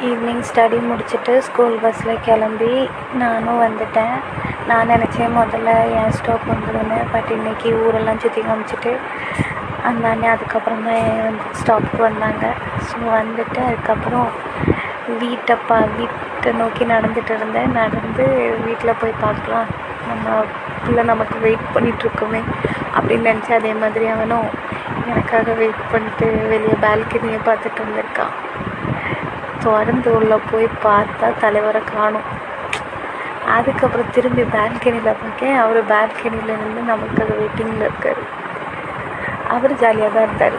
Evening study முடிச்சுட்டு school பஸ்ஸில் கிளம்பி நானும் வந்துட்டேன். நான் நினச்சேன் முதல்ல என் ஸ்டாப் வந்துடுன்னு. பட் இன்றைக்கி ஊரெல்லாம் சுற்றி காமிச்சிட்டு அந்த அண்ணே அதுக்கப்புறம் தான் என் ஸ்டாப்புக்கு வந்தாங்க. ஸோ வந்துட்டு அதுக்கப்புறம் வீட்டை நோக்கி நடந்துகிட்டு இருந்தேன். நடந்து வீட்டில் போய் பார்க்கலாம், நம்ம பிள்ளை நமக்கு வெயிட் பண்ணிகிட்ருக்கோமே அப்படின்னு நினச்சி அதே மாதிரி அவனும் எனக்காக வெயிட் பண்ணிட்டு வெளியே பால்கனியை பார்த்துட்டு வந்திருக்கான். தொடர்ந்து உள்ளே போய் பார்த்தா தலைவரை காணும். அதுக்கப்புறம் திரும்பி பால்கனியில் பார்க்கேன். அவர் பால்கனியில் இருந்து நமக்காக வெயிட்டிங்கில் இருக்கார். அவர் ஜாலியாக தான் இருந்தார்.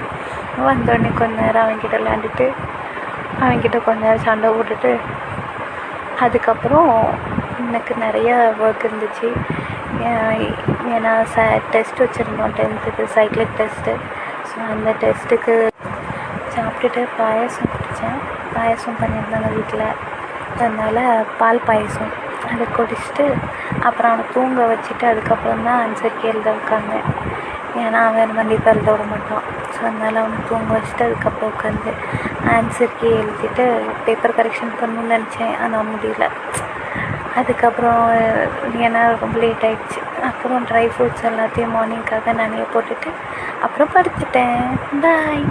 வந்தோடனே கொஞ்ச நேரம் அவன்கிட்ட விளையாண்டுட்டு அவன்கிட்ட கொஞ்ச நேரம் சண்டை போட்டுட்டு அதுக்கப்புறம் எனக்கு நிறைய ஒர்க் இருந்துச்சு. ஏன்னா டெஸ்ட் வச்சுருந்தோம் 10th சைக்கிளிக் டெஸ்ட்டு. ஸோ அந்த டெஸ்ட்டுக்கு சாப்பிட்டுட்டு பாயாசம் குடித்தேன். பாயாசம் பண்ணியிருந்தாங்க வீட்டில், அதனால் பால் பாயாசம் அதை குடிச்சிட்டு அப்புறம் அவனை தூங்க வச்சுட்டு அதுக்கப்புறம் தான் ஆன்சருக்கு எழுத உட்காந்தேன். ஏன்னா அவன் கண்டிப்பாக எழுத விட மாட்டான். ஸோ அதனால் அவனை தூங்க வச்சுட்டு அதுக்கப்புறம் உட்காந்து ஆன்சருக்கு எழுதிட்டு பேப்பர் கரெக்ஷன் பண்ணணும்னு நினச்சேன், ஆனால் முடியல. அதுக்கப்புறம் ஏன்னா ரொம்ப லேட் ஆகிடுச்சு. அப்புறம் ட்ரை ஃப்ரூட்ஸ் எல்லாத்தையும் மார்னிங்காக நனைய போட்டுட்டு அப்புறம் படுத்துட்டேன். பாய்.